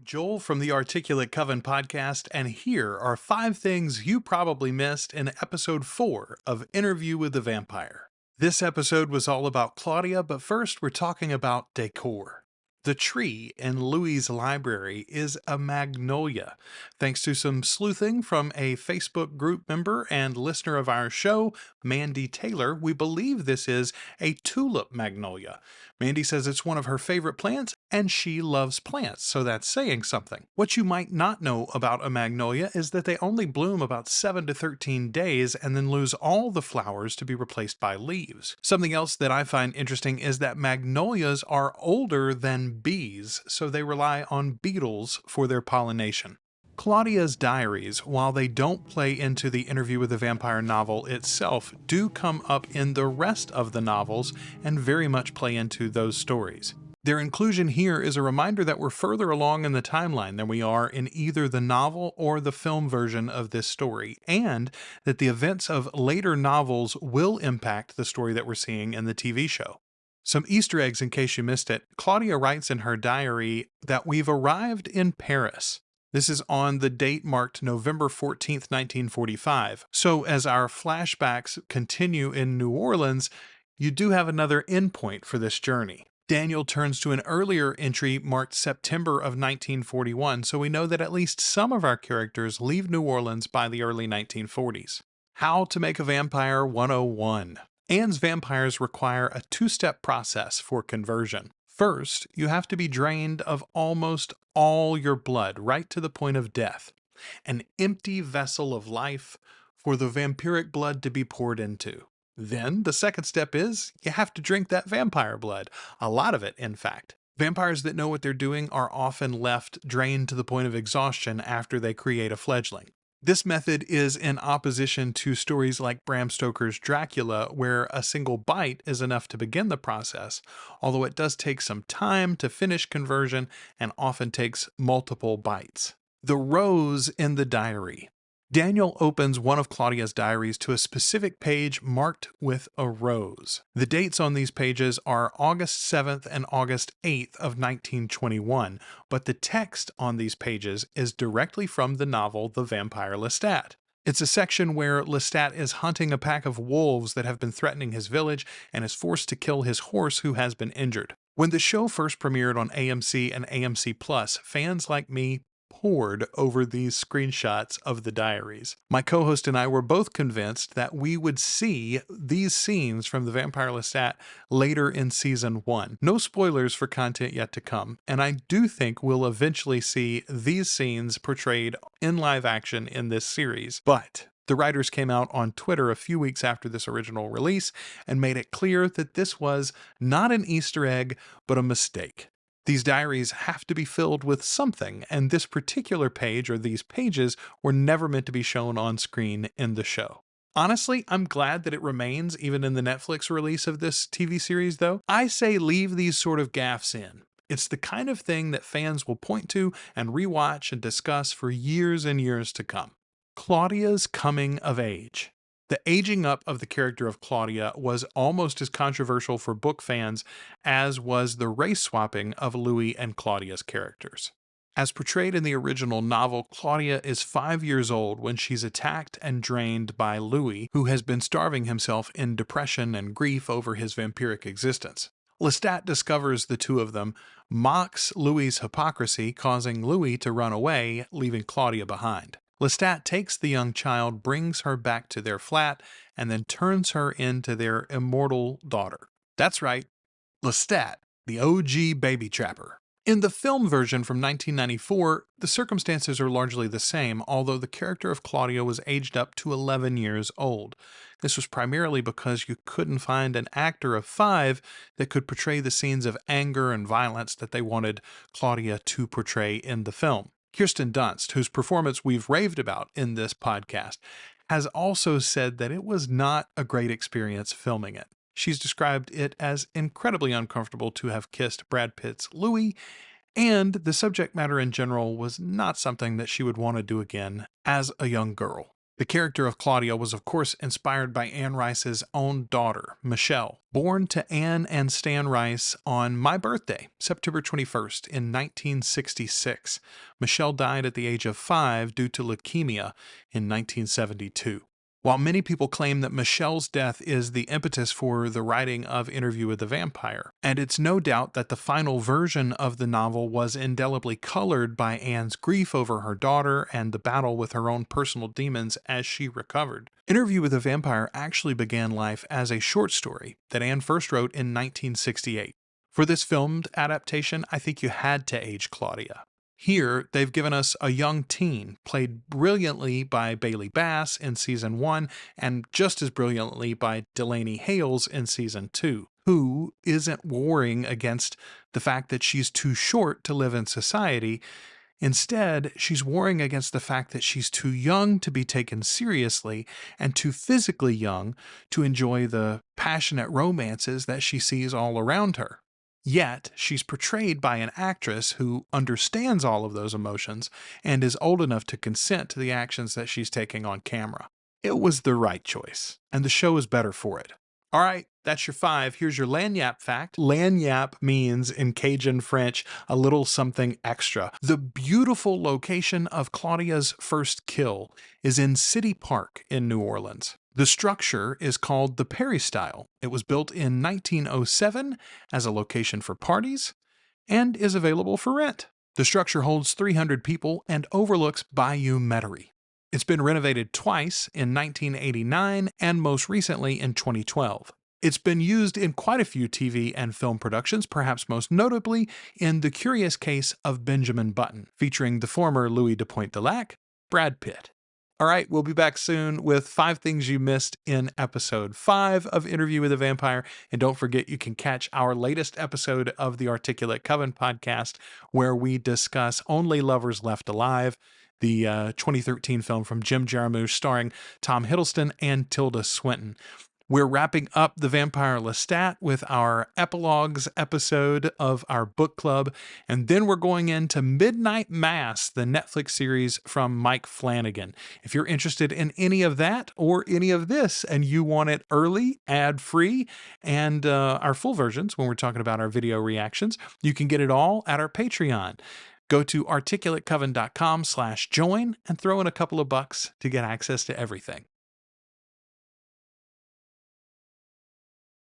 Joel from the Articulate Coven Podcast, and here are 5 things you probably missed in episode 4 of Interview with the Vampire. This episode was all about Claudia, but first we're talking about Decor. The tree in Louis's library is a magnolia. Thanks to some sleuthing from a Facebook group member and listener of our show, Mandy Taylor, we believe this is a tulip magnolia. Mandy says it's one of her favorite plants, and she loves plants, so that's saying something. What you might not know about a magnolia is that they only bloom about 7 to 13 days and then lose all the flowers to be replaced by leaves. Something else that I find interesting is that magnolias are older than bees, so they rely on beetles for their pollination. Claudia's diaries, while they don't play into the Interview with the Vampire novel itself, do come up in the rest of the novels and very much play into those stories. Their inclusion here is a reminder that we're further along in the timeline than we are in either the novel or the film version of this story, and that the events of later novels will impact the story that we're seeing in the TV show. Some Easter eggs in case you missed it. Claudia writes in her diary that we've arrived in Paris. This is on the date marked November 14th, 1945. So as our flashbacks continue in New Orleans, you do have another endpoint for this journey. Daniel turns to an earlier entry marked September of 1941, so we know that at least some of our characters leave New Orleans by the early 1940s. How to make a vampire 101. Anne's vampires require a 2-step process for conversion. First, you have to be drained of almost all your blood, right to the point of death. An empty vessel of life for the vampiric blood to be poured into. Then, the second step is, you have to drink that vampire blood. A lot of it, in fact. Vampires that know what they're doing are often left drained to the point of exhaustion after they create a fledgling. This method is in opposition to stories like Bram Stoker's Dracula, where a single bite is enough to begin the process, although it does take some time to finish conversion and often takes multiple bites. The rose in the diary. Daniel opens one of Claudia's diaries to a specific page marked with a rose. The dates on these pages are August 7th and August 8th of 1921, but the text on these pages is directly from the novel The Vampire Lestat. It's a section where Lestat is hunting a pack of wolves that have been threatening his village and is forced to kill his horse who has been injured. When the show first premiered on AMC and AMC Plus, fans like me pored over these screenshots of the diaries. My co-host and I were both convinced that we would see these scenes from The Vampire Lestat later in season 1. No spoilers for content yet to come, and I do think we'll eventually see these scenes portrayed in live action in this series. But the writers came out on Twitter a few weeks after this original release and made it clear that this was not an Easter egg, but a mistake. These diaries have to be filled with something, and this particular page, or these pages, were never meant to be shown on screen in the show. Honestly, I'm glad that it remains even in the Netflix release of this TV series, though. I say leave these sort of gaffes in. It's the kind of thing that fans will point to and rewatch and discuss for years and years to come. Claudia's coming of age. The aging up of the character of Claudia was almost as controversial for book fans as was the race swapping of Louis and Claudia's characters. As portrayed in the original novel, Claudia is 5 years old when she's attacked and drained by Louis, who has been starving himself in depression and grief over his vampiric existence. Lestat discovers the two of them, mocks Louis's hypocrisy, causing Louis to run away, leaving Claudia behind. Lestat takes the young child, brings her back to their flat, and then turns her into their immortal daughter. That's right, Lestat, the OG baby trapper. In the film version from 1994, the circumstances are largely the same, although the character of Claudia was aged up to 11 years old. This was primarily because you couldn't find an actor of 5 that could portray the scenes of anger and violence that they wanted Claudia to portray in the film. Kirsten Dunst, whose performance we've raved about in this podcast, has also said that it was not a great experience filming it. She's described it as incredibly uncomfortable to have kissed Brad Pitt's Louis, and the subject matter in general was not something that she would want to do again as a young girl. The character of Claudia was of course inspired by Anne Rice's own daughter, Michelle, born to Anne and Stan Rice on my birthday, September 21st in 1966. Michelle died at the age of 5 due to leukemia in 1972. While many people claim that Michelle's death is the impetus for the writing of Interview with the Vampire, and it's no doubt that the final version of the novel was indelibly colored by Anne's grief over her daughter and the battle with her own personal demons as she recovered, Interview with the Vampire actually began life as a short story that Anne first wrote in 1968. For this filmed adaptation, I think you had to age Claudia. Here, they've given us a young teen, played brilliantly by Bailey Bass in Season 1 and just as brilliantly by Delaney Hales in Season 2, who isn't warring against the fact that she's too short to live in society. Instead, she's warring against the fact that she's too young to be taken seriously and too physically young to enjoy the passionate romances that she sees all around her. Yet, she's portrayed by an actress who understands all of those emotions and is old enough to consent to the actions that she's taking on camera. It was the right choice, and the show is better for it. All right, that's your 5. Here's your lagniappe fact. Lagniappe means, in Cajun French, a little something extra. The beautiful location of Claudia's first kill is in City Park in New Orleans. The structure is called the Perry-Style. It was built in 1907 as a location for parties and is available for rent. The structure holds 300 people and overlooks Bayou Metairie. It's been renovated twice in 1989 and most recently in 2012. It's been used in quite a few TV and film productions, perhaps most notably in The Curious Case of Benjamin Button, featuring the former Louis de Pointe-de-Lac, Brad Pitt. All right, we'll be back soon with 5 things you missed in episode 5 of Interview with a Vampire. And don't forget, you can catch our latest episode of the Articulate Coven podcast, where we discuss Only Lovers Left Alive, the 2013 film from Jim Jarmusch starring Tom Hiddleston and Tilda Swinton. We're wrapping up The Vampire Lestat with our epilogues episode of our book club, and then we're going into Midnight Mass, the Netflix series from Mike Flanagan. If you're interested in any of that or any of this and you want it early, ad-free, and our full versions when we're talking about our video reactions, you can get it all at our Patreon. Go to articulatecoven.com/join and throw in a couple of bucks to get access to everything.